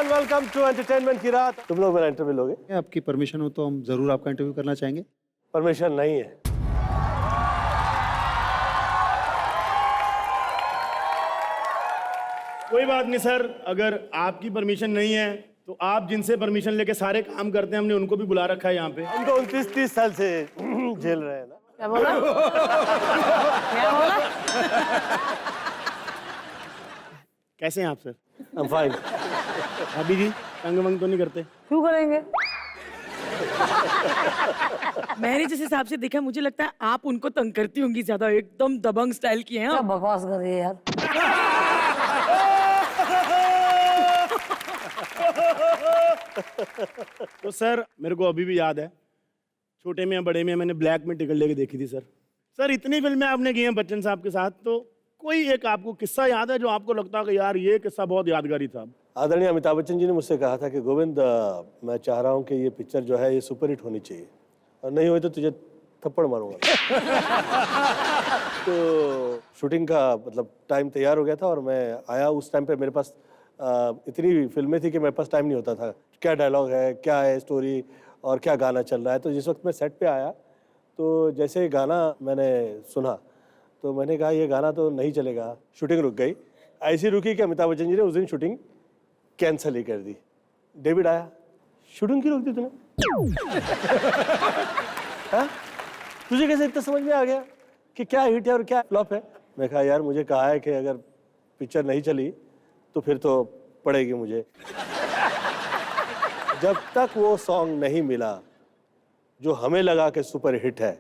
Welcome to entertainment की रात। तुम लोग मेरा इंटरव्यू लोगे? आपकी परमिशन हो तो हम जरूर आपका इंटरव्यू करना चाहेंगे। परमिशन नहीं है। कोई बात नहीं सर, अगर आपकी परमिशन नहीं है तो आप जिनसे परमिशन लेके सारे काम करते हैं हमने उनको भी बुला रखा है यहाँ पे। हम तो 29-30 साल से झेल रहे हैं ना। क्या बोला? क्या बोला? कैसे हैं आप सर? I'm fine। अभी जी तंग वंग तो नहीं करते? क्यों करेंगे? मैंने जिस हिसाब से देखा मुझे लगता है आप उनको तंग करती होंगी ज्यादा, एकदम दबंग स्टाइल की हैं क्या आप। बकवास कर रही है यार? तो सर मेरे को अभी भी याद है, छोटे में या बड़े में मैंने ब्लैक में टिकट लेके देखी थी सर। सर इतनी फिल्में आपने की हैं बच्चन साहब के साथ, तो कोई एक आपको किस्सा याद है जो आपको लगता है कि यार ये किस्सा बहुत यादगारी था? आदरणीय अमिताभ बच्चन जी ने मुझसे कहा था कि गोविंद मैं चाह रहा हूँ कि ये पिक्चर जो है ये सुपरहिट होनी चाहिए, और नहीं हुई तो तुझे थप्पड़ मारूंगा। तो शूटिंग का मतलब टाइम तैयार हो गया था और मैं आया। उस टाइम पे मेरे पास इतनी फिल्में थी कि मेरे पास टाइम नहीं होता था, क्या डायलॉग है, क्या है स्टोरी और क्या गाना चल रहा है। तो जिस वक्त मैं सेट पे आया तो जैसे गाना मैंने सुना तो मैंने कहा ये गाना तो नहीं चलेगा। शूटिंग रुक गई, ऐसी रुकी कि अमिताभ बच्चन जी ने उस दिन शूटिंग कैंसिल ही कर दी। डेविड आया, शूटिंग क्यों रोक दी तूने? हाँ? तुझे कैसे इतना समझ में आ गया कि क्या हिट है और क्या फ्लॉप है? मैं कहा यार मुझे कहा है कि अगर पिक्चर नहीं चली तो फिर तो पड़ेगी मुझे। जब तक वो सॉन्ग नहीं मिला जो हमें लगा कि सुपर हिट है,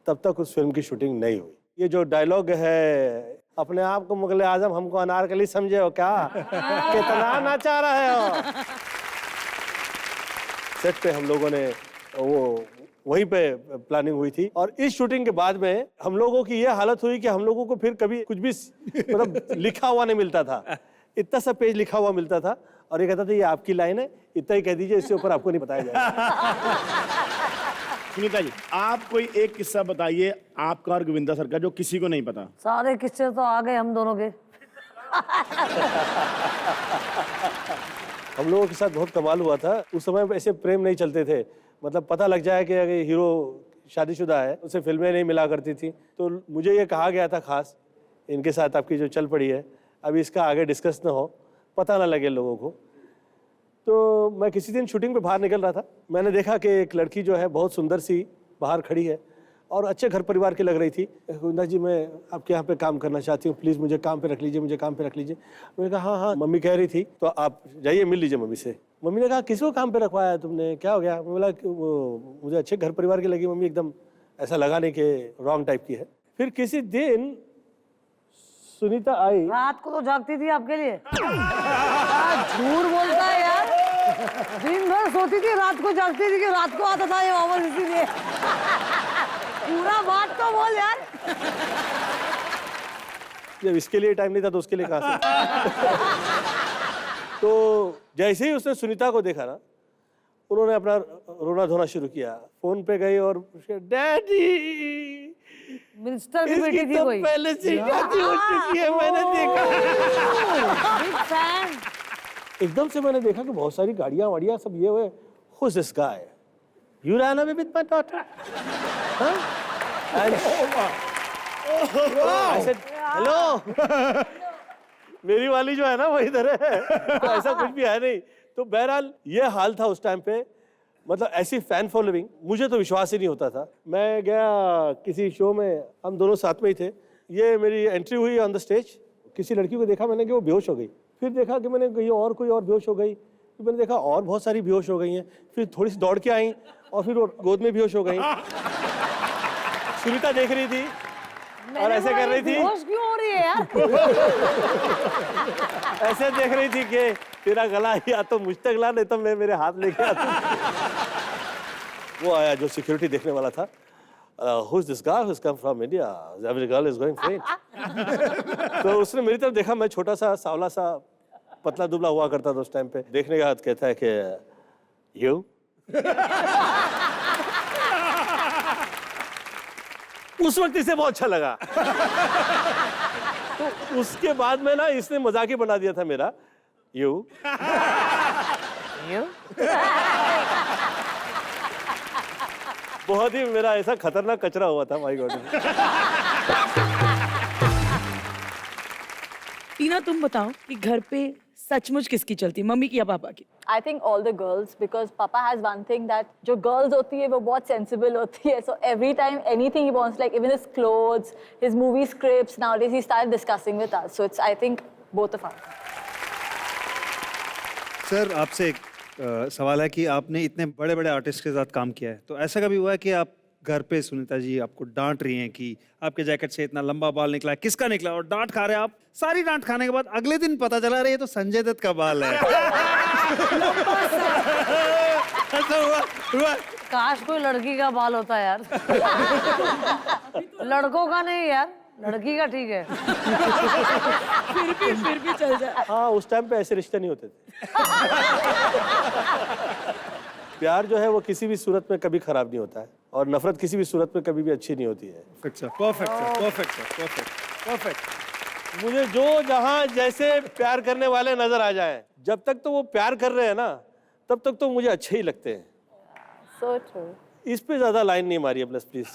तब तक उस फिल्म की शूटिंग नहीं हुई। ये जो डायलॉग है, अपने आप को मुगले आजम हमको अनारकली समझे हो क्या? कितना नाचा रहे हो? सेट पे हम लोगों ने वो वहीं पे प्लानिंग हुई थी और इस शूटिंग के बाद में हम लोगों की ये हालत हुई कि हम लोगों को फिर कभी कुछ भी मतलब लिखा हुआ नहीं मिलता था। इतना सा पेज लिखा हुआ मिलता था और ये कहता था ये आपकी लाइन है, इतना ही कह दीजिए, इससे ऊपर आपको नहीं बताया जाएगा। सुनीता जी आप कोई एक किस्सा बताइए आपका और गोविंदा सर का जो किसी को नहीं पता। सारे किस्से तो आ गए हम दोनों के। हम लोगों के साथ बहुत कमाल हुआ था। उस समय ऐसे प्रेम नहीं चलते थे, मतलब पता लग जाए कि अगर हीरो शादीशुदा है, उसे फिल्में नहीं मिला करती थी। तो मुझे ये कहा गया था खास, इनके साथ आपकी जो चल पड़ी है अभी इसका आगे डिस्कस ना हो, पता ना लगे लोगों को। तो मैं किसी दिन शूटिंग पे बाहर निकल रहा था, मैंने देखा कि एक लड़की जो है बहुत सुंदर सी बाहर खड़ी है और अच्छे घर परिवार की लग रही थी। गोविंदा जी मैं आपके यहाँ पे काम करना चाहती हूँ, प्लीज़ मुझे काम पे रख लीजिए, मुझे काम पे रख लीजिए। मैंने कहा हाँ हाँ मम्मी कह रही थी तो आप जाइए मिल लीजिए मम्मी से। मम्मी ने कहा किसको काम पे रखवाया है तुमने, क्या हो गया? मैं बोला वो मुझे अच्छे घर परिवार की लगी मम्मी, एकदम ऐसा लगा नहीं कि रॉन्ग टाइप की है। फिर किसी दिन सुनीता आई। रात को तो जागती थी आपके लिए। झूठ बोलता है यार, दिन भर सोती थी, रात को जागती थी कि रात को आता था ये वापस, इसीलिए। पूरा बात तो बोल यार। जब इसके लिए टाइम नहीं था तो उसके लिए कहाँ से? तो जैसे ही उसने सुनीता को देखा ना, उन्होंने अपना रोना धोना शुरू किया। फोन पे गई और डैडी मिनिस्टर की बेटी थी तो कोई। पहले से शादी हो चुकी है, मैंने देखा। Big fan. एकदम से मैंने देखा कि बहुत सारी गाड़ियां वाड़ियां सब ये हुए। Who's this guy? You ran away with my daughter? Huh? And I said, hello. मेरी वाली जो है ना वो इधर है। तो ऐसा कुछ भी है नहीं। तो बहरहाल ये हाल था उस टाइम पे, मतलब ऐसी फैन फॉलोइंग, मुझे तो विश्वास ही नहीं होता था। मैं गया किसी शो में, हम दोनों साथ में ही थे। ये मेरी एंट्री हुई ऑन द स्टेज, किसी लड़की को देखा मैंने कि वो बेहोश हो गई। फिर देखा कि मैंने कहीं और कोई और बेहोश हो गई। फिर मैंने देखा और बहुत सारी बेहोश हो गई हैं। फिर थोड़ी सी दौड़ के आई और फिर वो गोद में बेहोश हो गई। सुनीता देख रही थी और ऐसे कर रही थी। बेहोश क्यों हो रही है यार? ऐसे देख रही थी कि तेरा गला या तो मुझ तक ला, नहीं तो मैं मेरे हाथ लेके आता। वो आया जो सिक्योरिटी देखने वाला था। Who is this guy who's come from India? Every girl is going faint. तो उसने मेरी तरफ देखा, मैं छोटा सा सावला सा पतला दुबला हुआ करता था उस टाइम पे। देखने के बाद कहता है कि you? उस वक्त इसे बहुत अच्छा लगा। तो उसके बाद में ना इसने मजाक ही बना दिया था मेरा, you? You? बहुत ही मेरा ऐसा खतरनाक कचरा हुआ था, माय गॉड। टीना तुम बताओ कि घर पे सचमुच किसकी चलती, मम्मी की या पापा की? I think all the girls, because Papa has one thing that जो girls होती है वो बहुत sensible होती है, so every time anything he wants, like even his clothes, his movie scripts, nowadays he started discussing with us, so it's I think both of us. Sir आपसे एक सवाल है कि आपने इतने बड़े बड़े आर्टिस्ट के साथ काम किया है, तो ऐसा कभी हुआ है कि आप घर पे सुनीता जी आपको डांट रही हैं कि आपके जैकेट से इतना लंबा बाल निकला है, किसका निकला, और डांट खा रहे हैं आप, सारी डांट खाने के बाद अगले दिन पता चला रही है तो संजय दत्त का बाल है। ऐसा हुआ? काश कोई लड़की का बाल होता यार। लड़कों का नहीं यार, लड़की का ठीक है। फिर भी चल जाए। हाँ, उस टाइम पे ऐसे रिश्ते नहीं होते थे। प्यार जो है वो किसी भी सूरत में कभी खराब नहीं होता है, और नफरत किसी भी सूरत में कभी भी अच्छी नहीं होती है। Perfect sir, perfect sir, perfect sir, perfect, perfect. मुझे जो जहाँ जैसे प्यार करने वाले नजर आ जाएं, जब तक तो वो प्यार कर रहे हैं ना, तब तक तो मुझे अच्छे ही लगते हैं। So true. इस पे ज्यादा लाइन नहीं मारिए plus please.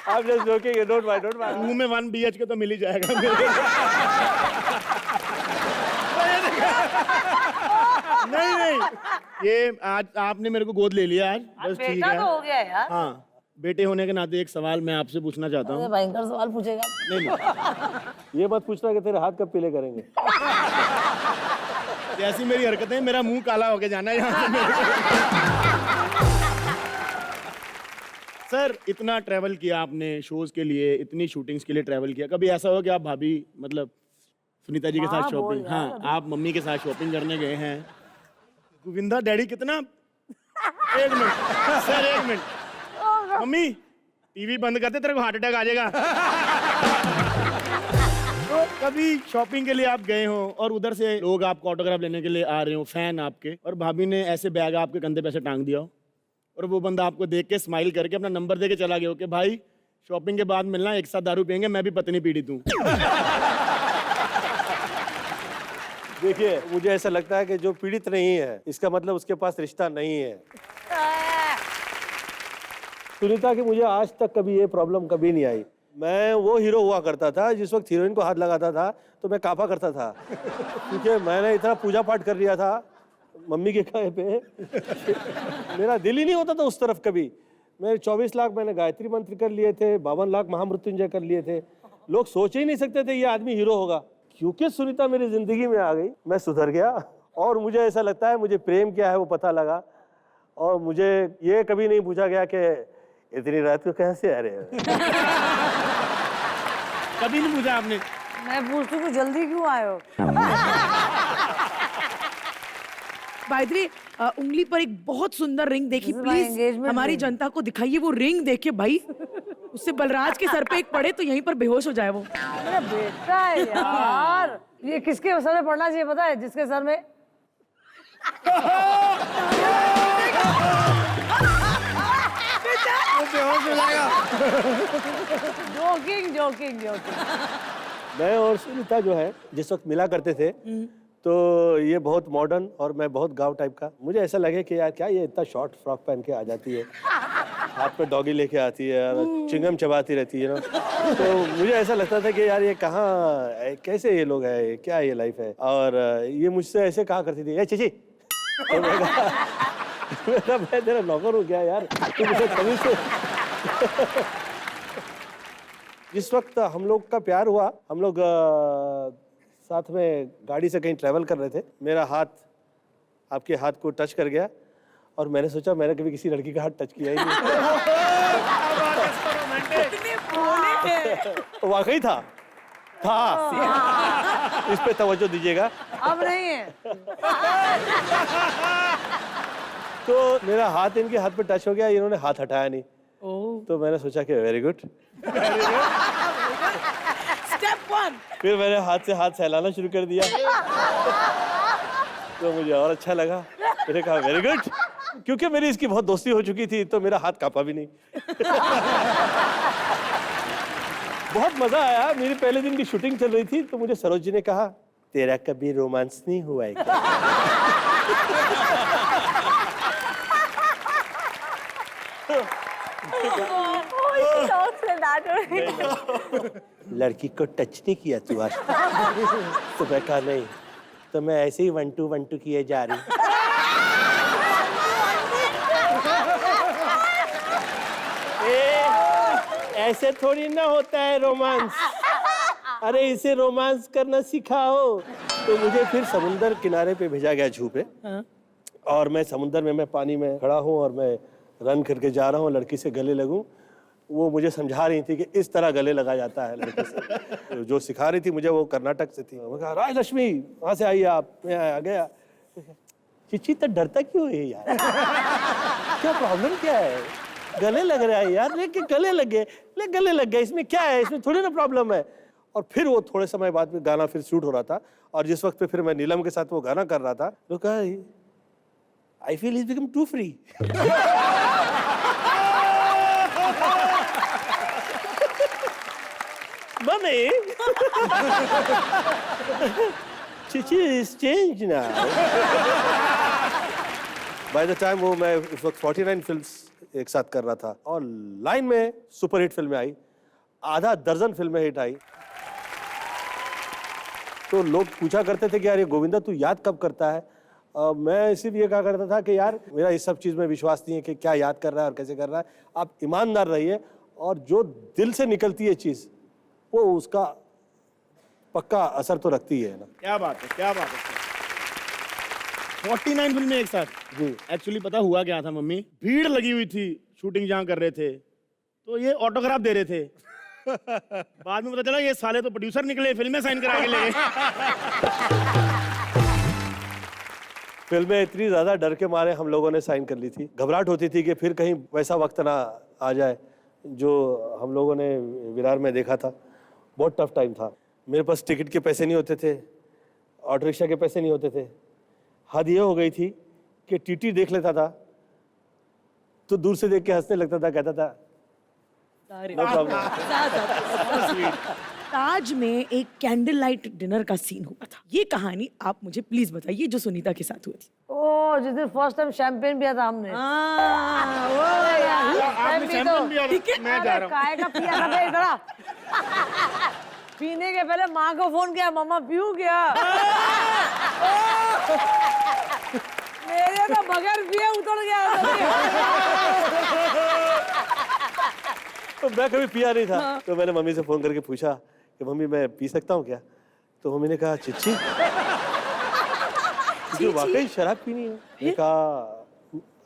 I'm just joking, don't mind, don't mind। मुंह में 1 BH के तो मिल ही जाएगा। नहीं, ये आज आपने मेरे को गोद ले लिया आज, बस ठीक बेटा है। तो हो गया यार। हाँ, बेटे होने के नाते एक सवाल मैं आपसे पूछना चाहता हूँ। भयंकर सवाल पूछेगा। नहीं, ये मत पूछना कि तेरे हाथ कब पीले करेंगे। जैसी मेरी हरकतें, मेरा मुंह काला होके जाना है यहाँ से मेरे को। सर, इतना ट्रैवल किया आपने शोज के लिए, इतनी शूटिंग्स के लिए ट्रैवल किया, कभी ऐसा हो कि आप भाभी मतलब सुनीता जी के साथ शॉपिंग, हाँ आप मम्मी के साथ शॉपिंग करने गए हैं, गोविंदा डैडी कितना, एक मिनट सर, एक मिनट, मम्मी टीवी बंद करते, तेरे को हार्ट अटैक आ जाएगा। तो कभी शॉपिंग के लिए आप गए हो और उधर से लोग आपको ऑटोग्राफ लेने के लिए आ रहे हो, फैन आपके, और भाभी ने ऐसे बैग आपके कंधे पे ऐसे टांग दिया हो, और वो बंदा आपको देख के स्माइल करके अपना नंबर दे के चला गया हो कि भाई शॉपिंग के बाद मिलना, एक साथ दारू पियेंगे, मैं भी पत्नी पीड़ित हूँ। देखिए, मुझे ऐसा लगता है कि जो पीड़ित नहीं है, इसका मतलब उसके पास रिश्ता नहीं है। सुनीता की मुझे आज तक कभी ये प्रॉब्लम कभी नहीं आई। मैं वो हीरो हुआ करता था जिस वक्त हीरोइन को हाथ लगाता था तो मैं कांपा करता था, क्योंकि मैंने इतना पूजा पाठ कर लिया था मम्मी के कहे पे, मेरा दिल ही नहीं होता था उस तरफ कभी। मैं 24 लाख मैंने गायत्री मंत्र कर लिए थे, 52 लाख महामृत्युंजय कर लिए थे। लोग सोच ही नहीं सकते थे ये आदमी हीरो होगा। क्योंकि सुनीता मेरी जिंदगी में आ गई, मैं सुधर गया, और मुझे ऐसा लगता है मुझे प्रेम क्या है वो पता लगा, और मुझे ये कभी नहीं पूछा गया कि इतनी रात को कैसे आ रहे हो। कभी नहीं पूछा आपने? मैं पूछती हूँ जल्दी क्यों आए हो। बायद्री, उंगली पर एक बहुत सुंदर रिंग देखी, This is my please engagement हमारी ring. जनता को दिखाइए वो रिंग। देखिए भाई, उससे बलराज के सर पे एक पड़े तो यहीं पर बेहोश हो जाए वो। मेरा बेटा है यार। ये किसके सर में पड़ना चाहिए पता है? जिसके सर में जोकिंग जोकिंग जोकिंग। मैं और सुनीता जो है जिस वक्त मिला करते थे, तो ये बहुत मॉडर्न और मैं बहुत गांव टाइप का। मुझे ऐसा लगे कि यार क्या ये इतना शॉर्ट फ्रॉक पहन के आ जाती है, हाथ में डॉगी लेके आती है और चिंगम चबाती रहती है ना, तो मुझे ऐसा लगता था कि यार ये कहाँ, कैसे ये लोग हैं, क्या ये लाइफ है। और ये मुझसे ऐसे कहा करती थी, ए चीची, तो मैं तेरा नौकर हूँ क्या यार, तू मुझे तमीज से। जिस वक्त हम लोग का प्यार हुआ, हम लोग साथ में गाड़ी से कहीं ट्रैवल कर रहे थे, मेरा हाथ आपके हाथ को टच कर गया, और मैंने सोचा मैंने कभी किसी लड़की का हाथ टच किया ही नहीं। वाकई था इस पे तवज्जो दीजिएगा। अब नहीं है। तो मेरा हाथ इनके हाथ पे टच हो गया, इन्होंने हाथ हटाया नहीं, तो मैंने सोचा कि वेरी गुड। स्टेप 1। फिर मैंने हाथ से हाथ सहलाना शुरू कर दिया, तो मुझे और अच्छा लगा। मैंने कहा वेरी गुड, क्योंकि मेरी इसकी बहुत दोस्ती हो चुकी थी, तो मेरा हाथ कांपा भी नहीं। बहुत मजा आया। मेरे पहले दिन की शूटिंग चल रही थी तो मुझे सरोज जी ने कहा, तेरा कभी रोमांस नहीं हुआ है क्या? Oh, he talks like that only. लड़की को टच नहीं किया तू आज तो मैं कहा नहीं, तो मैं ऐसे ही 1 2 1 2 किए जा रही। ऐसे थोड़ी ना होता है रोमांस, अरे इसे रोमांस करना सिखाओ। तो मुझे फिर समुंदर किनारे पे भेजा गया जू पे, और मैं समुंदर में, मैं पानी में खड़ा हूँ और मैं रन करके जा रहा हूँ, लड़की से गले लगूं। वो मुझे समझा रही थी कि इस तरह गले लगा जाता है लड़के से। जो सिखा रही थी मुझे वो कर्नाटक से थी। मैं कहा, राजलक्ष्मी वहाँ से आइए आप। मैं आ गया। चिच्ची तो डरता क्यों है यार? क्या प्रॉब्लम क्या है? गले लग रहा है यार, लेकिन गले लग गए, ले गले लग गए, इसमें क्या है? इसमें थोड़ी ना प्रॉब्लम है। और फिर वो थोड़े समय बाद में गाना फिर शूट हो रहा था, और जिस वक्त पे फिर मैं नीलम के साथ वो गाना कर रहा था, तो कहा, I feel is become too free. Mummy, चिची is change now. By the time वो मैं उस वक्त 49 फिल्म्स एक साथ कर रहा था, और लाइन में सुपर हिट फिल्में आई, आधा दर्जन फिल्में हिट आई। तो लोग पूछा करते थे कि यार ये गोविंदा तू याद कब करता है? मैं इसीलिए कहा करता था कि यार मेरा इस सब चीज़ में विश्वास नहीं है कि क्या याद कर रहा है और कैसे कर रहा है। आप ईमानदार रहिए, और जो दिल से निकलती है चीज़ वो उसका पक्का असर तो रखती है ना। क्या बात है, क्या बात है। 49 फिल्में एक साथ जी। एक्चुअली पता हुआ क्या था मम्मी, भीड़ लगी हुई थी, शूटिंग जहाँ कर रहे थे, तो ये ऑटोग्राफ दे रहे थे। बाद में पता चला ये साले तो प्रोड्यूसर निकले, फिल्में साइन करा के ले गए। फिल्में इतनी ज़्यादा डर के मारे हम लोगों ने साइन कर ली थी। घबराहट होती थी कि फिर कहीं वैसा वक्त ना आ जाए जो हम लोगों ने विरार में देखा था। बहुत टफ टाइम था। मेरे पास टिकट के पैसे नहीं होते थे, ऑटो रिक्शा के पैसे नहीं होते थे। हद ये हो गई थी कि टीटी देख लेता था तो दूर से देख के हंसने लगता था, कहता था नो प्रॉब्लम। ताज में एक कैंडल लाइट डिनर का सीन हुआ था। ये कहानी आप मुझे प्लीज बताइए जो सुनीता के साथ हुई थी। ओ, जिस दिन फर्स्ट टाइम शैंपेन पिया था हमने। आपने शैंपेन पिया था, मैं जा रहा हूँ। काय का पिया था भाई इधर? पीने के पहले माँ को फोन किया, मम्मा पीऊं क्या? मेरे तो बगैर पिए उतर गया। तो मैं कभी पिया नहीं था, तो मैंने मम्मी से फोन करके पूछा कि मम्मी मैं पी सकता हूँ क्या? तो मम्मी ने कहा चिच्ची तुझे वाकई शराब पीनी है? मैंने कहा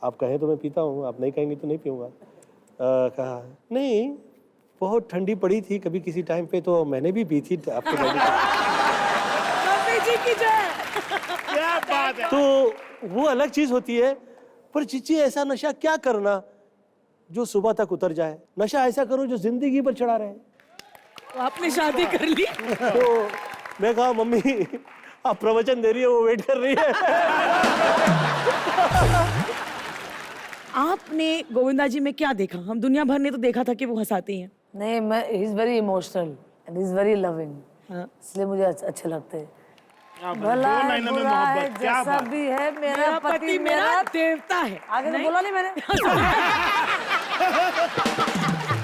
आप कहें तो मैं पीता हूँ, आप नहीं कहेंगे तो नहीं पीऊंगा। कहा नहीं, बहुत ठंडी पड़ी थी कभी किसी टाइम पे तो मैंने भी पी थी आपके घर में। क्या बात है। तो वो अलग चीज होती है, पर चिच्ची ऐसा नशा क्या करना जो सुबह तक उतर जाए। नशा ऐसा करो जो जिंदगी पर चढ़ा रहे। तो आपने शादी कर ली? तो मैं कहा मम्मी आप प्रवचन दे रही है, वो वेट कर रही है। आपने गोविंदा जी में क्या देखा? हम दुनिया भर ने तो देखा था कि वो हंसाते हैं। नहीं, मैं he is very emotional and he is very loving, हाँ। इसलिए मुझे अच्छे लगते हैं। क्या बात है, भला दो है, लाइनों में बुरा है, मोहब्बत, क्या जैसा बात। भी है मेरा पति मेरा देवता है। आगे तो बोला नहीं मैंने।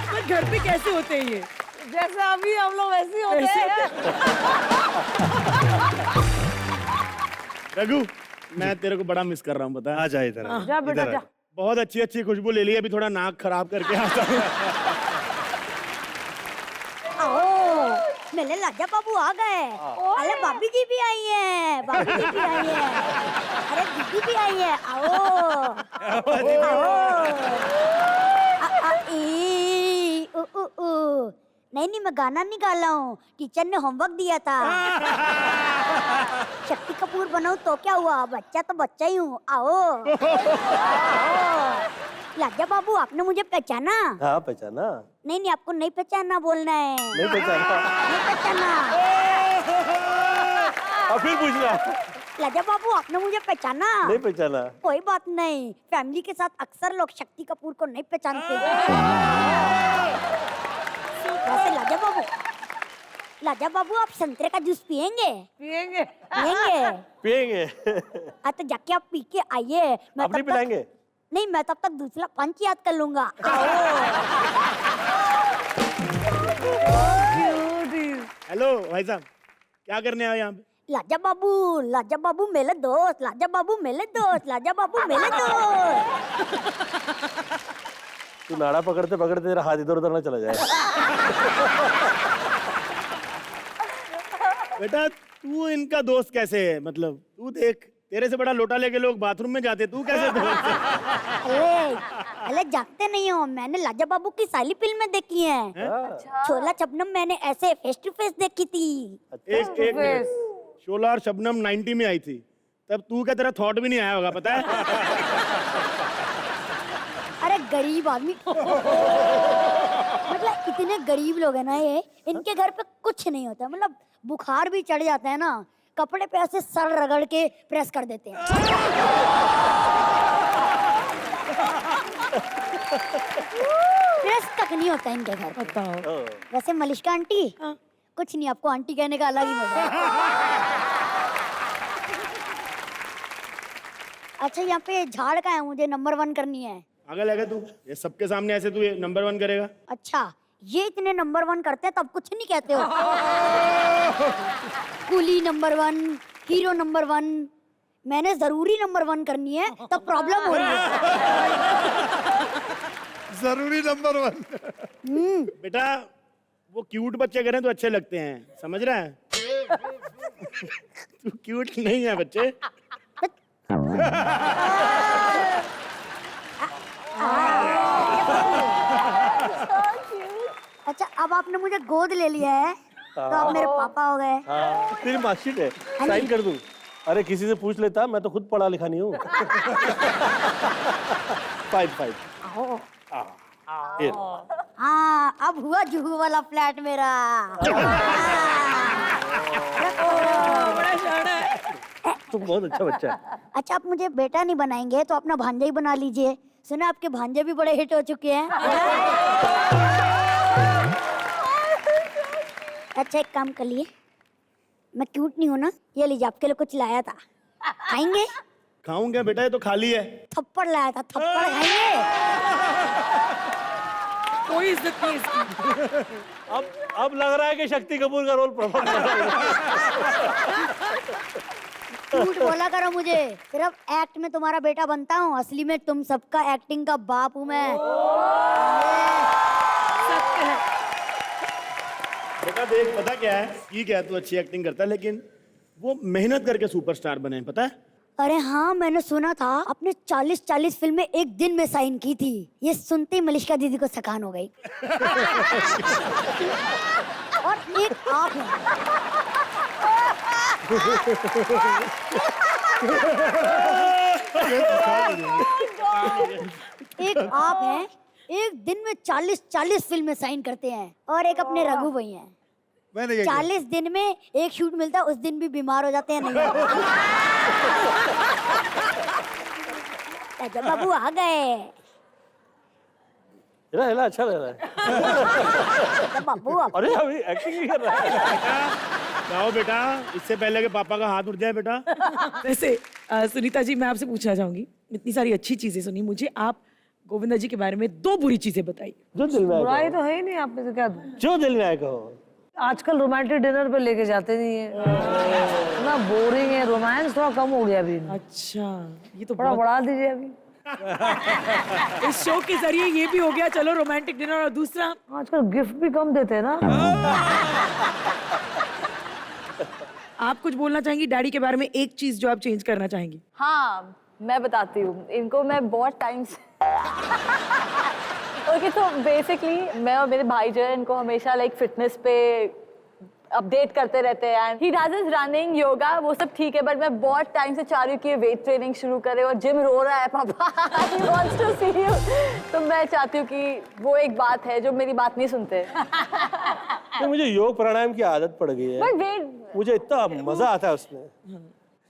पर घर पे कैसे होते हैं ये? जैसे अभी हम लोग वैसे ही होते हैं। रघु, मैं तेरे को बड़ा मिस कर रहा हूँ, पता है। आ जा इधर आ। जा बेटा इधर आ। जा। बहुत अच्छी अच्छी खुशबू ले ली, अभी थोड़ा नाक खराब करके आता हूँ। मेरे लाजा बाबू आ गए। अरे भाभी जी भी आई है, भाभी जी भी आई है, अरे दीदी भी आई है। आओ आओ। नहीं, मैं गाना नहीं गा रहा हूँ, टीचर ने होमवर्क दिया था। शक्ति कपूर बनाऊं तो क्या हुआ, बच्चा तो बच्चा ही हूँ। आओ लाजा बाबू, आपने मुझे पहचाना? हाँ पहचाना। नहीं, आपको नहीं पहचाना बोलना है। नहीं पहचाना? नहीं पहचाना। अब फिर पूछना। लाजा बाबू, आपने मुझे पहचाना? नहीं पहचाना। कोई बात नहीं, फैमिली के साथ अक्सर लोग शक्ति कपूर को नहीं पहचानते। वैसे लाजा बाबू, लाजा बाबू आप संतरे का जूस पियेंगे? पियेंगे। पियेंगे? पियेंगे। तो जाके आप पी के आइए। मैं आप नहीं तब तक पिलाएंगे? नहीं, मैं तब तक दूसरा पंच याद कर लूंगा। हेलो भाई साहब, क्या करने आए यहाँ पे? लाजा बाबू मेरे दोस्त, लाजा बाबू मेरे दोस्त, लाजा बाबू मेरे दोस्त। तू नाड़ा पकड़ते पकड़ते तेरा हाथ इधर उधर ना चला जाए। बेटा तू इनका दोस्त कैसे है? मतलब तू देख, तेरे से बड़ा लोटा लेके लोग बाथरूम में जाते, तू कैसे दोस्त है? अरे जानते नहीं हो, मैंने लाजा बाबू की साली फिल्म में देखी है। शोला शबनम मैंने ऐसे फेस टू फेस देखी थी। एक मिनट, शोला और शबनम 90 में आई थी, तब तू क्या, तेरा थॉट भी नहीं आया होगा, पता है? अरे गरीब आदमी। मतलब इतने गरीब लोग हैं ना ये, इनके घर पे कुछ नहीं होता। मतलब बुखार भी चढ़ जाता है ना, कपड़े पे ऐसे सर रगड़ के प्रेस कर देते हैं। प्रेस तक नहीं होता इनके घर पे। बताओ। वैसे मलिश्का आंटी, कुछ नहीं, आपको आंटी कहने का अलग ही मजा है। अच्छा यहाँ पे झाड़ का है, मुझे नंबर 1 करनी है। आगे लगे तू, ये सबके सामने ऐसे तू ये नंबर 1 करेगा? अच्छा ये इतने नंबर 1 करते हैं तब कुछ नहीं कहते हो? कुली नंबर 1, हीरो नंबर 1, मैंने जरूरी नंबर 1 करनी है तब प्रॉब्लम हो रही है। जरूरी नंबर 1। बेटा वो क्यूट बच्चे करें तो अच्छे लगते हैं, समझ रहा है? तू क्यूट नहीं है बच्चे। अच्छा अब आपने मुझे गोद ले लिया है तो आप मेरे पापा हो गए। हाँ, तेरी मार्कशीट है, साइन कर दूं? अरे किसी से पूछ लेता, मैं तो खुद पढ़ा लिखा नहीं हूँ। फाइन। हाँ अब हुआ जुहू वाला फ्लैट मेरा। बड़ा शाना है। तुम बहुत अच्छा बच्चा है। अच्छा आप मुझे बेटा नहीं बनाएंगे तो अपना भांजा ही बना लीजिए। सुना आपके भांजे भी बड़े हिट हो चुके हैं। अच्छा एक काम कर लिए, मैं क्यूट नहीं हूँ ना, ये लीजिए आपके लिए कुछ लाया था, खाएंगे? खाऊंगा बेटा, ये तो खाली है। थप्पड़ लाया था, थप्पड़ खाएंगे? कोई इज्जत नहीं इसकी। अब लग रहा है कि शक्ति कपूर का रोल परफॉर्म कर रहा है। झूठ बोला करो मुझे, सिर्फ एक्ट में तुम्हारा बेटा बनता हूँ, असली में तुम सबका एक्टिंग का बाप हूँ मैं। बेटा देख, पता क्या है, ठीक है तू अच्छी एक्टिंग करता है, लेकिन वो मेहनत करके सुपरस्टार बने, पता है? अरे हाँ मैंने सुना था आपने 40 फिल्में एक दिन में साइन की थी। ये सुनते ही मलिश्का दीदी को थकान हो गई। और एक आप हैं। एक आप हैं, एक दिन में 40 फिल्में साइन करते हैं। और एक अपने रघु भाई हैं, 40 दिन में एक शूट मिलता है, उस दिन भी बीमार हो जाते हैं। नहीं राजा बाबू आ गए। हिला अच्छा लग रहा है। राजा बाबू अरे अभी एक्टिंग ही कर रहा है। जाओ बेटा, इससे पहले कि पापा का हाथ उठ जाए बेटा। वैसे सुनीता जी, मैं आपसे पूछना चाहूंगी, इतनी सारी अच्छी चीजें सुनी, मुझे आप गोविंदा जी के बारे में 2 बुरी चीजें बताइए। जो दिल में आए बुराई तो है ही नहीं, आप में से क्या दूं? जो दिल में आए कहो। आजकल रोमांटिक डिनर पे लेके जाते नहीं है, इतना बोरिंग है, रोमांस थोड़ा कम हो गया अभी। अच्छा, ये तो थोड़ा बढ़ा दीजिए अभी। इस शो के जरिए ये भी हो गया, चलो रोमांटिक डिनर। और दूसरा, आजकल गिफ्ट भी कम देते हैं ना। आप कुछ बोलना चाहेंगी डैडी के बारे में, एक चीज जो आप चेंज करना चाहेंगी? हाँ मैं बताती हूँ इनको, मैं बहुत टाइम से ओके तो बेसिकली मैं और मेरे भाई जो है इनको हमेशा लाइक फिटनेस पे अपडेट करते रहते हैं। And he does his running, yoga, वो सब ठीक है, बट मैं बहुत टाइम से चाह रही हूँ कि वेट ट्रेनिंग शुरू करे। और जिम रो रहा है papa, he wants to see you. तो मैं चाहती हूँ कि वो एक बात है जो मेरी बात नहीं सुनते। तो मुझे योग प्राणायाम की आदत पड़ गई है, बट वेट, मुझे इतना मजा आता है उसमें।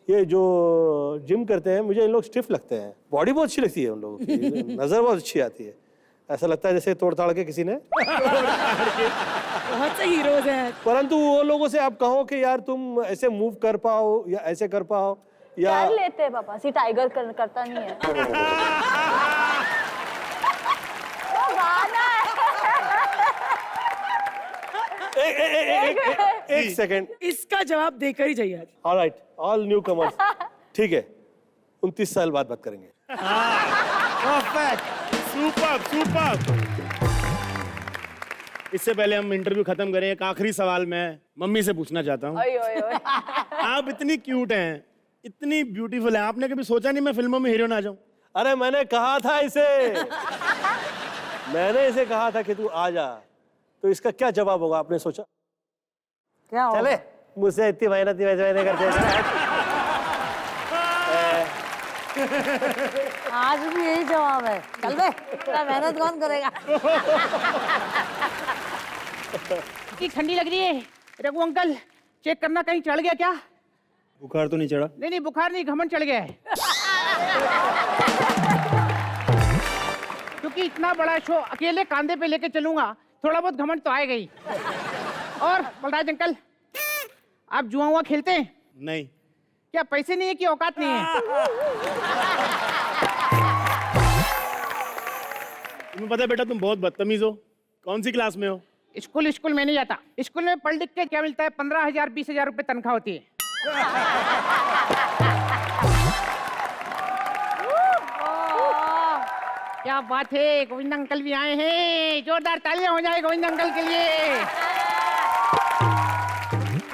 ये जो जिम करते हैं, मुझे इन लोग स्टिफ लगते हैं। बॉडी बहुत अच्छी लगती है उन लोगों की, नजर बहुत अच्छी आती है, ऐसा लगता है जैसे तोड़ ताड़ के किसी ने। बहुत से हीरोज हैं। परंतु वो लोगों से आप कहो कि यार तुम ऐसे मूव कर पाओ या ऐसे कर पाओ या कर लेते हैं पापा, सी टाइगर करता नहीं है। वो गाना है। एक सेकंड। इसका जवाब देकर ही जाइए आज। Alright, all new commerce. ठीक है, 29 साल बाद बात करेंगे। Perfect, super super. इससे पहले हम इंटरव्यू खत्म करें, एक आखिरी सवाल मैं मम्मी से पूछना चाहता हूँ। ओए ओए ओए। आप इतनी क्यूट हैं, इतनी ब्यूटीफुल हैं, आपने कभी सोचा नहीं मैं फिल्मों में हीरो ना जाऊं? अरे मैंने कहा था इसे, मैंने इसे कहा था कि तू आ जा, तो इसका क्या जवाब होगा आपने सोचा? क्या होगा? चले, मुझसे इतनी मेहनत वैसे करते हैं। आज भी यही जवाब है। चल बे, इतना मेहनत कौन करेगा? इतनी ठंडी लग रही है। रघु अंकल, चेक करना कहीं चढ़ गया क्या? बुखार तो नहीं चढ़ा? नहीं नहीं, बुखार नहीं, घमंड चढ़ गया है। क्योंकि इतना बड़ा शो अकेले कांधे पे लेके चलूंगा, थोड़ा बहुत घमंड तो आएगा ही। और बलराज अंकल, आप जुआ हुआ खेलते हैं? नहीं। क्या पैसे नहीं है कि औकात नहीं है? तुम्हें पता है बेटा, तुम बहुत बदतमीज हो। कौन सी क्लास में हो? स्कूल में नहीं जाता। स्कूल में पढ़ लिख के क्या मिलता है? 15,000 20,000 रुपए तनख्वाह होती है। क्या बात है, गोविंद अंकल भी आए हैं। जोरदार तालियां हो जाए गोविंद अंकल के लिए।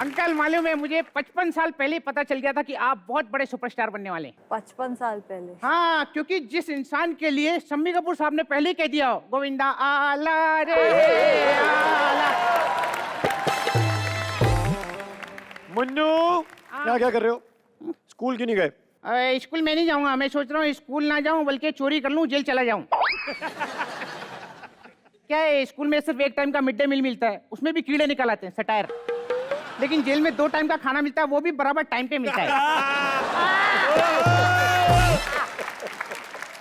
अंकल, मालूम है मुझे 55 साल पहले पता चल गया था कि आप बहुत बड़े सुपरस्टार बनने वाले हैं। 55 साल पहले? हाँ, क्योंकि जिस इंसान के लिए शम्मी कपूर साहब ने पहले ही कह दिया हो, गोविंदा आला रे आला। मुन्नू, क्या कर रहे हो? स्कूल क्यों नहीं गए? स्कूल में नहीं जाऊंगा। मैं सोच रहा हूँ स्कूल ना जाऊं, बल्कि चोरी कर लूं, जेल चला जाऊं। क्या है, स्कूल में सिर्फ एक टाइम का मिड डे मील मिलता है, उसमें भी कीड़े निकल आते हैं, सटायर। लेकिन जेल में 2 टाइम का खाना मिलता है, वो भी बराबर टाइम पे मिलता है।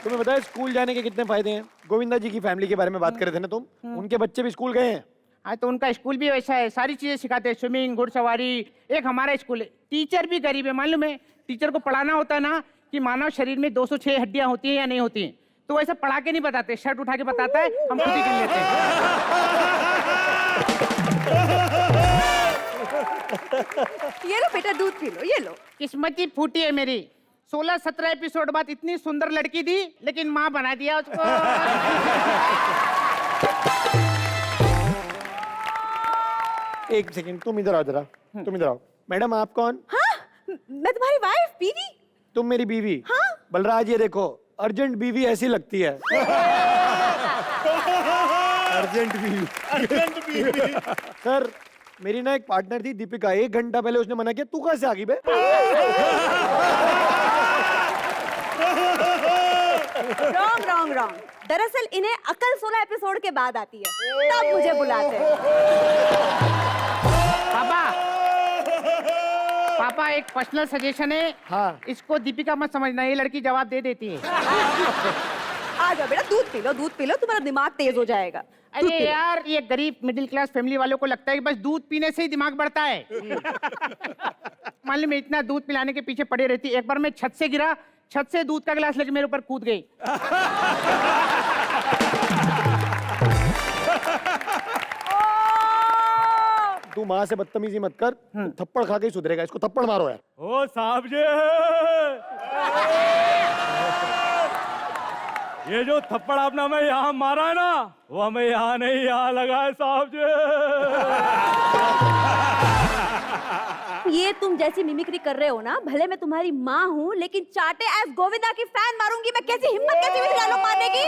तुम्हें पता है स्कूल जाने के कितने फायदे हैं? गोविंदा जी की फैमिली के बारे में बात कर रहे थे ना तुम, उनके बच्चे भी स्कूल गए हैं। हाँ, तो उनका स्कूल भी वैसा है, सारी चीजें सिखाते हैं, स्विमिंग, घुड़सवारी। एक हमारा स्कूल है, टीचर भी गरीब है, मालूम है? टीचर को पढ़ाना होता है ना कि मानव शरीर में 206 हड्डियां होती हैं या नहीं होती हैं, तो वैसे पढ़ा के नहीं बताते, शर्ट उठा के बताता है, हम खुद ही गिन लेते हैं। ये लो बेटा, दूध पी लो, ये लो। किस्मत ही फूटी है मेरी। 16-17 एपिसोड बाद इतनी सुंदर लड़की दी, लेकिन माँ बना दिया उसको। एक सेकंड, तुम इधर आओ जरा, तुम इधर आओ। मैडम, आप कौन? हाँ, मैं तुम्हारी वाइफ, बीवी। तुम मेरी बीवी? हाँ। बलराज, ये देखो, अर्जेंट बीवी ऐसी लगती है। अर्जेंट भी। सर, मेरी ना एक पार्टनर थी दीपिका, 1 घंटा पहले उसने मना किया, तू कहाँ से आ गई बे? Wrong wrong wrong. दरअसल इन्हें अकल 16 एपिसोड के बाद आती है, तब मुझे बुलाते हैं। पापा, एक पर्सनल सजेशन है। हाँ। इसको दीपिका मत समझना, ये लड़की जवाब दे देती है। आ जाओ बेटा, दूध पी लो, तुम्हारा दिमाग तेज हो जाएगा। दूध अरे पी लो। यार, ये गरीब मिडिल क्लास फैमिली वालों को लगता है कि बस दूध पीने से ही दिमाग बढ़ता है। मालूम है, इतना दूध पिलाने के पीछे पड़ी रहती। एक बार मैं छत से गिरा, छत से दूध का गिलास लेके मेरे ऊपर कूद गई। तू माँ से बदतमीजी मत कर, थप्पड़ खा के ही सुधरेगा। इसको थप्पड़ मारो यार। ओ साहब जी, ये जो थप्पड़ आपने हमें यहाँ मारा है ना, वो हमें यहाँ नहीं, यहाँ लगा है साहब जी। ये तुम जैसी मिमिक्री कर रहे हो ना, भले मैं तुम्हारी माँ हूँ, लेकिन चाटे एस गोविंदा की फैन मारूंगी मैं। कैसी हिम्मत, कैसी मेरी डायलॉग मारने की?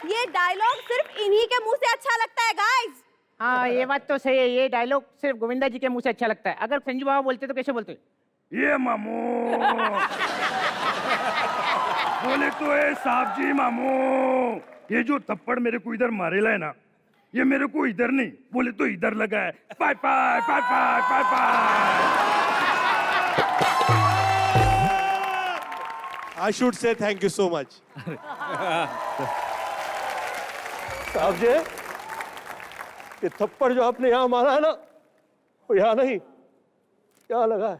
ये डायलॉग सिर्फ इन्हीं के मुंह से अच्छा लगता है गाइस। हाँ, ये बात तो सही है, ये डायलॉग सिर्फ गोविंदा जी के मुंह से अच्छा लगता है। अगर संजू बाबा बोलते तो कैसे बोलते? ये मामू बोले तो है साहब जी। मामू, ये जो थप्पड़ मेरे को इधर मारेला है ना, ये मेरे को इधर नहीं, बोले तो इधर लगा है। पाय पाय पाय पाय पाय पाय। I should say thank you so much. साहब जी, ये थप्पड़ जो आपने यहाँ मारा है ना, वो यहाँ नहीं, यहाँ लगा है।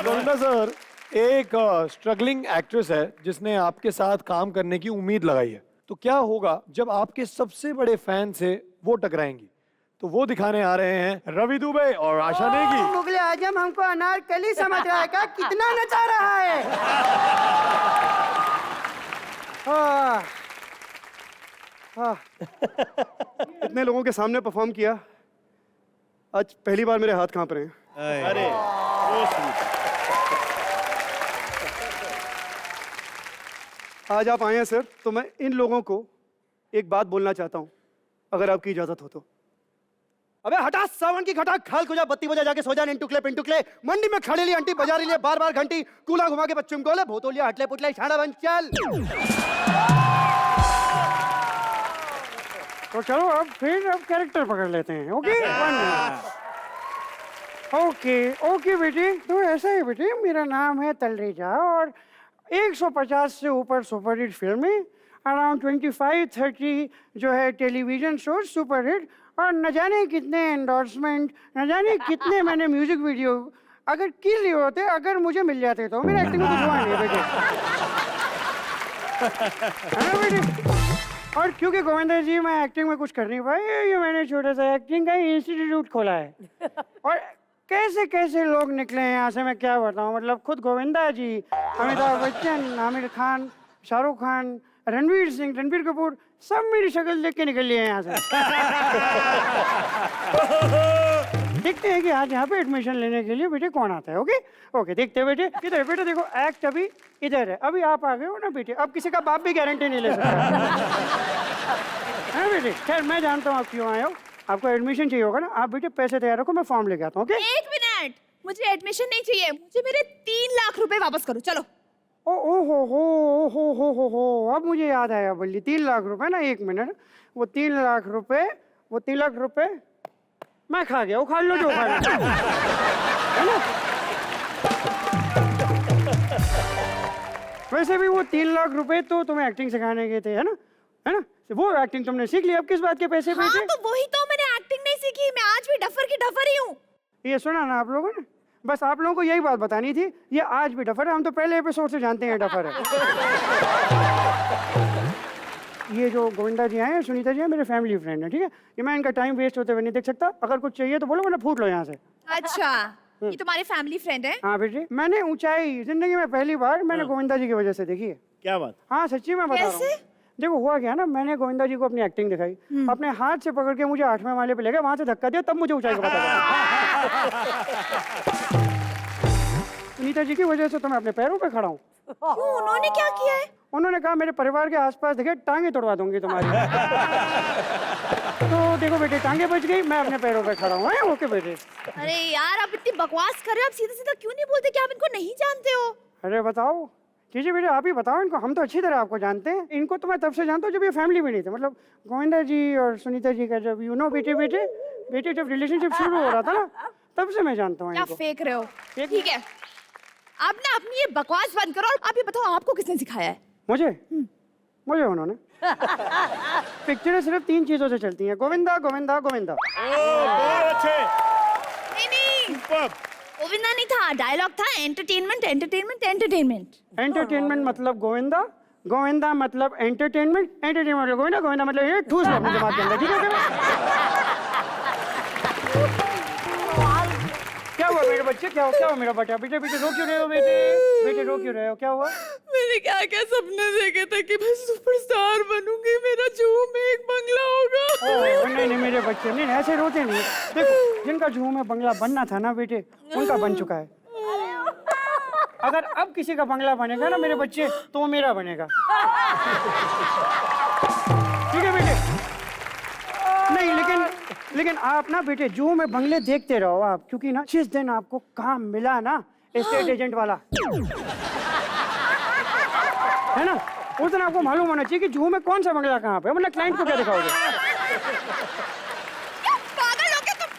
गोविंदा सर, एक स्ट्रगलिंग एक्ट्रेस है जिसने आपके साथ काम करने की उम्मीद लगाई है, तो क्या होगा जब आपके सबसे बड़े फैन से वो टकराएंगी? तो वो दिखाने आ रहे हैं रवि दुबे और आशा नेगी। मुगले आजम हमको अनारकली समझ रहा है क्या? कितना नचा रहा है। इतने लोगों के सामने परफॉर्म किया, आज पहली बार मेरे हाथ कांप रहे हैं। अरे आज आप आए हैं सर, तो मैं इन लोगों को एक बात बोलना चाहता हूं, अगर आपकी इजाजत हो तो। अबे हटा सावन की घटा, खाल खुजा, बत्ती बजा, जाके सो जा, इंटुकले पिंटुकले। मंडी में खड़े लिए आंटी बजा रही है बार बार घंटी, कूला घुमा के बच्चों को ले भोतोलिया हटले पुटले छाड़ा बन चल। तो चलो अब कैरेक्टर पकड़ लेते हैं। ओके ओके बेटी, तो ऐसा है बेटी, मेरा नाम है तलरेजा और 150 से ऊपर सुपरहिट फिल्में, अराउंड 25-30 जो है टेलीविजन शो सुपरहिट, और न जाने कितने एंडोर्समेंट, न जाने कितने मैंने म्यूजिक वीडियो अगर किल लिए होते, अगर मुझे मिल जाते तो। मेरा एक्टिंग में कुछ हुआ नहीं बेटे, है ना बेटे? और क्योंकि गोविंदा जी मैं एक्टिंग में कुछ कर नहीं पाई, ये मैंने छोटा सा एक्टिंग का इंस्टीट्यूट खोला है। और कैसे कैसे लोग निकले हैं यहाँ से मैं क्या बताऊँ, मतलब खुद गोविंदा जी, अमिताभ बच्चन, आमिर खान, शाहरुख खान, रणवीर सिंह, रणबीर कपूर, सब मेरी शक्ल देख के निकल लिए हैं यहाँ से। देखते हैं कि आज यहाँ पे एडमिशन लेने के लिए बेटे कौन आता है। ओके ओके, देखते हैं बेटे। इधर है बेटे, देखो एक्ट अभी इधर है, अभी आप आ गए हो ना बेटे, अब किसी का बाप भी गारंटी नहीं ले सकता है बेटे। खैर मैं जानता हूँ आप क्यों आए हो, आपको एडमिशन चाहिए होगा ना। आप बेटे पैसे तैयार रखो, मैं फॉर्म लेके आता हूँ। ओके, 1 मिनट, मुझे एडमिशन नहीं चाहिए, मुझे मेरे 3 लाख रुपए वापस करो। चलो। ओ हो, अब मुझे याद आया बल्ली, 3 लाख रुपए ना। 1 मिनट, वो 3 लाख रुपए मैं खा गया, उखाड़ लो जो उखाड़ लो, है ना। वैसे भी वो 3 लाख रुपए तो तुम्हें एक्टिंग सिखाने के थे, है ना, है ना। वो एक्टिंग तुमने सीख ली, अब किस बात के पैसे हाँ, भेजे? तो वही तो, मैंने एक्टिंग नहीं सीखी, मैं आज भी डफर की डफर ही हूँ। ये सुना ना आप लोगों ने, बस आप लोगों को यही बात बतानी थी, ये आज भी डफर है। हम तो पहले एपिसोड से जानते हैं डफर है। ये जो गोविंदा जी आए हैं, सुनीता जी हैं, मेरे फैमिली फ्रेंड है, ठीक है। ये मैं इनका टाइम वेस्ट होते हुए नहीं देख सकता। अगर कुछ चाहिए तो बोलो, वरना फूट लो यहाँ से। अच्छा, ये तुम्हारे फैमिली फ्रेंड है? हाँ बेटी, मैंने ऊंचाई जिंदगी में पहली बार मैंने गोविंदा जी की वजह से देखी है। क्या बात? हाँ सच्ची मैं बता रहा हूँ। देखो हुआ क्या ना, मैंने गोविंदा जी को अपनी एक्टिंग दिखाई, अपने हाथ से पकड़ के मुझे 8वें माले पे ले गए, वहां से धक्का दिया, तब मुझे ऊंचाई का पता लगा। सुनीता जी की वजह से तो मैं अपने पैरों पे खड़ा हूँ। क्यों, उन्होंने क्या किया है? उन्होंने कहा मेरे परिवार के आसपास देखे टांगे तोड़वा दूंगी तुम्हारी। तो देखो बेटे, टांगे बच गई, मैं अपने पैरों पे खड़ा हूँ। ओके बेटे। अरे यार, आप इतनी बकवास कर रहे हो, आप सीधा सीधा क्यों नहीं बोलते कि आप इनको नहीं जानते हो? अरे बताओ कीजिए बेटे, आप ही बताओ इनको। हम तो अच्छी तरह आपको जानते हैं, इनको तो मैं तब से जानता हूँ जब ये फैमिली में नहीं थे। मतलब गोविंदा जी और सुनीता जी का जब बेटे जब रिलेशनशिप शुरू हो रहा था ना, तब से मैं जानता हूँ क्या इनको। फेंक रहे हो? ठीक है, आप ना अपनी ये बकवास बंद करो और आप ये बताओ आपको किसने सिखाया है? मुझे उन्होंने। पिक्चरें सिर्फ 3 चीजों से चलती हैं, गोविंदा गोविंदा गोविंदा। बहुत अच्छे। नहीं, गोविंदा नहीं था, डायलॉग था एंटरटेनमेंट एंटरटेनमेंट एंटरटेनमेंट। एंटरटेनमेंट मतलब गोविंदा, गोविंदा मतलब एंटरटेनमेंट, एंटरटेनमेंट मतलब गोविंदा, गोविंदा मतलब ये ठूस लो अपने दिमाग के अंदर, ठीक है। क्या हुआ मेरे बच्चे, क्या हुआ मेरा बेटा? बेटे रो क्यों रहे हो बेटे रो क्यों रहे हो, क्या हुआ? मैंने क्या क्या सपने देखे थे कि मैं सुपरस्टार बनूंगी, मेरा जूहू में एक बंगला होगा। नहीं मेरे बच्चे नहीं ऐसे रोते नहीं। देखो, जिनका जूहू में बंगला बनना था ना बेटे, उनका बन चुका है। अगर अब किसी का बंगला बनेगा ना मेरे बच्चे, तो वो मेरा बनेगा, ठीक है बेटे। नहीं लेकिन आप ना बेटे जूहू में बंगले देखते रहो आप, क्योंकि ना जिस दिन आपको काम मिला ना एस्टेट एजेंट वाला, है ना, उस दिन आपको मालूम होना चाहिए कि जूहू में कौन सा बंगला कहाँ पे, मतलब क्लाइंट को क्या दिखाओगे? पागल हो गए तुम?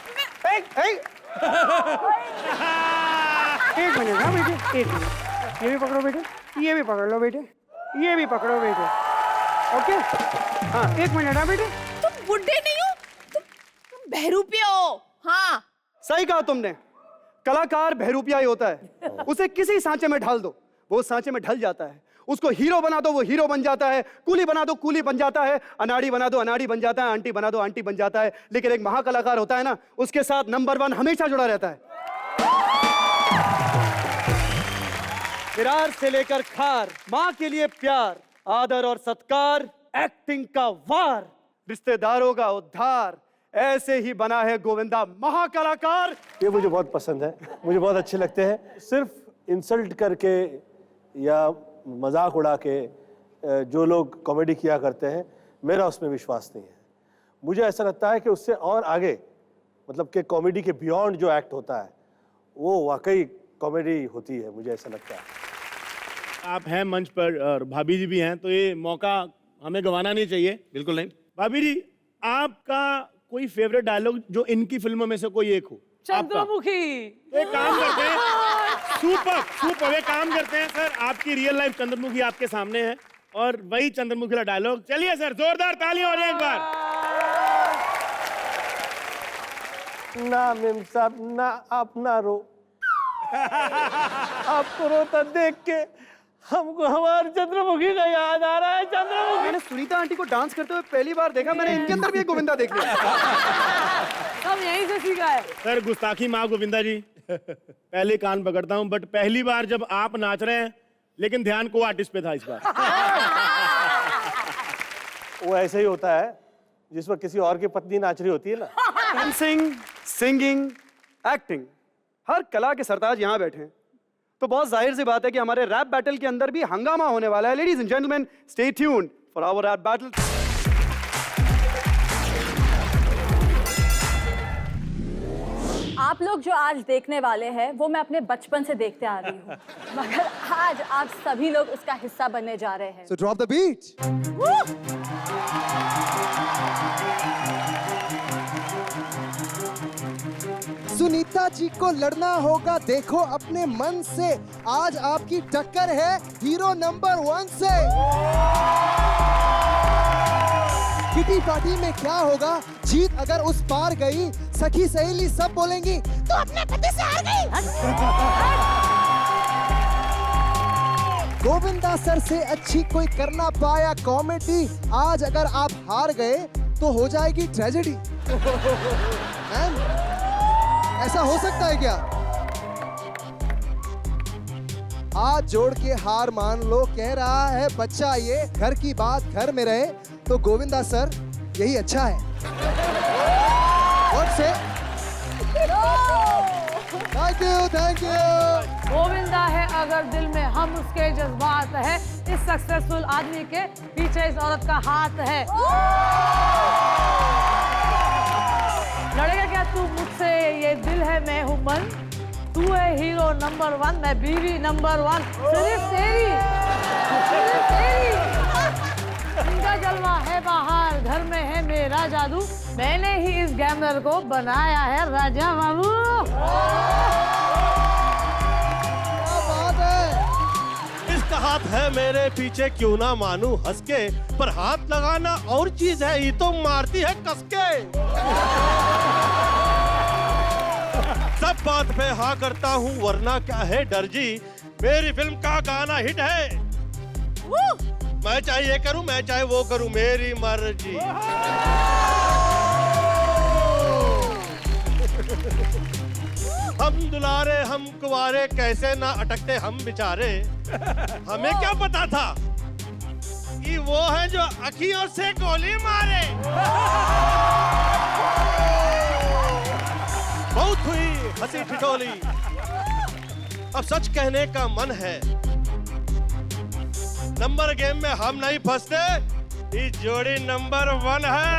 एक मिनट हाँ बेटे, एक मिनट। ये भी पकड़ो बेटे, ये भी पकड़ लो बेटे, ये भी पकड़ो बेटे। ओके हाँ, एक मिनट हाँ बेटे। तुम बुढ़े नहीं हो, तुम बहरूपिया हो। हाँ सही कहा तुमने, कलाकार बहरूपिया ही होता है। उसे किसी सांचे में ढाल दो, वो सांचे में ढल जाता है। उसको हीरो बना दो, वो हीरो बन जाता है। कूली बना दो, कूली बन जाता है। अनाड़ी बना दो, अनाड़ी बन जाता है। आंटी बना दो, आंटी बन जाता है। लेकिन एक महाकलाकार होता है ना, उसके साथ नंबर 1 हमेशा जुड़ा रहता है। विरार से लेकर खार, माँ के लिए प्यार, आदर और सत्कार, एक्टिंग का वार, रिश्तेदारों का उद्धार, ऐसे ही बना है गोविंदा महाकलाकार। ये मुझे बहुत पसंद है, मुझे बहुत अच्छे लगते हैं। सिर्फ इंसल्ट करके या मजाक उड़ा के जो लोग कॉमेडी किया करते हैं, मेरा उसमें विश्वास नहीं है। मुझे ऐसा लगता है कि उससे और आगे, मतलब कि कॉमेडी के बियॉन्ड जो एक्ट होता है, वो वाकई कॉमेडी होती है, मुझे ऐसा लगता है। आप हैं मंच पर और भाभी जी भी हैं, तो ये मौका हमें गंवाना नहीं चाहिए। बिल्कुल नहीं। भाभी जी, आपका कोई फेवरेट डायलॉग जो इनकी फिल्मों में से कोई एक हो? चंद्रमुखी। एक काम करते हैं, सुपर एक काम करते हैं सर, आपकी रियल लाइफ चंद्रमुखी आपके सामने है और वही चंद्रमुखी का डायलॉग। चलिए सर, जोरदार तालियां और एक बार। ना मेम साहब ना, आप ना रो। आपको रोता देख के हमको हमारे चंद्रमुखी का याद आ रहा है। चंद्रमुखी, मैंने सुनीता आंटी को डांस करते हुए पहली बार देखा, मैंने इनके अंदर भी एक गोविंदा देख लिया। सब यहीं से सीखा है। सर गुस्ताखी माँ गोविंदा जी, पहले कान पकड़ता हूँ, बट पहली बार जब आप नाच रहे हैं, लेकिन ध्यान को आर्टिस्ट पे था इस बार। वो ऐसे ही होता है जिस वक्त किसी और की पत्नी नाच रही होती है ना। डांसिंग, सिंगिंग, एक्टिंग, हर कला के सरताज यहाँ बैठे हैं, तो बहुत जाहिर सी बात है कि हमारे रैप बैटल के अंदर भी हंगामा होने वाला है। Ladies and gentleman, stay tuned for our rap battle. आप लोग जो आज देखने वाले हैं वो मैं अपने बचपन से देखते आ रही हूँ, मगर आज आप सभी लोग उसका हिस्सा बनने जा रहे हैं। So drop the beat. Sunita ji को लड़ना होगा, देखो अपने मन से। आज आपकी टक्कर है हीरो नंबर 1 से। किटी पार्टी में क्या होगा, जीत अगर उस पार गई, सखी सहेली सब बोलेंगी तो अपने पति से हार गई। गोविंदा सर से अच्छी कोई करना पाया कॉमेडी। आज अगर आप हार गए तो हो जाएगी ट्रेजेडी। ऐसा हो सकता है क्या? हाथ जोड़ के हार मान लो, कह रहा है बच्चा ये, घर की बात घर में रहे, तो गोविंदा सर यही अच्छा है। What say? Thank you। Govinda है अगर दिल में हम उसके जज्बात है, इस सक्सेसफुल आदमी के पीछे इस औरत का हाथ है। लड़ेगा क्या तू मुझसे, ये दिल है मैं हूँ मन, तू है हीरो नंबर 1, मैं बीवी नंबर 1। सिर्फ तेरी इनका जलवा है बाहर, घर में है मेरा जादू, मैंने ही इस गैमर को बनाया है राजा बाबू। क्या बात है। इसका हाथ है मेरे पीछे, क्यों ना मानू हंस के, पर हाथ लगाना और चीज है, ये तो मारती है कस के। सब बात पे हाँ करता हूँ, वरना क्या है डर जी, मेरी फिल्म का गाना हिट है। मैं चाहे ये करूं, मैं चाहे वो करूं, मेरी मर्जी। हम दुलारे हम कुवारे, कैसे ना अटकते हम बेचारे। हमें क्या पता था कि वो है जो अखियों से गोली मारे। बहुत हुई हंसी ठिठोली, अब सच कहने का मन है, नंबर गेम में हम नहीं फंसते, ये जोड़ी नंबर 1 है।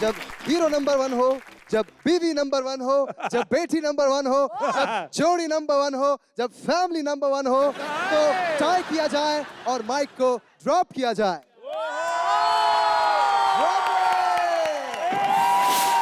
जब हीरो नंबर 1 हो, जब बीवी नंबर 1 हो, जब बेटी नंबर 1 हो, जब जोड़ी नंबर 1 हो, जब फैमिली नंबर 1 हो, तो टाई किया जाए और माइक को ड्रॉप किया जाए।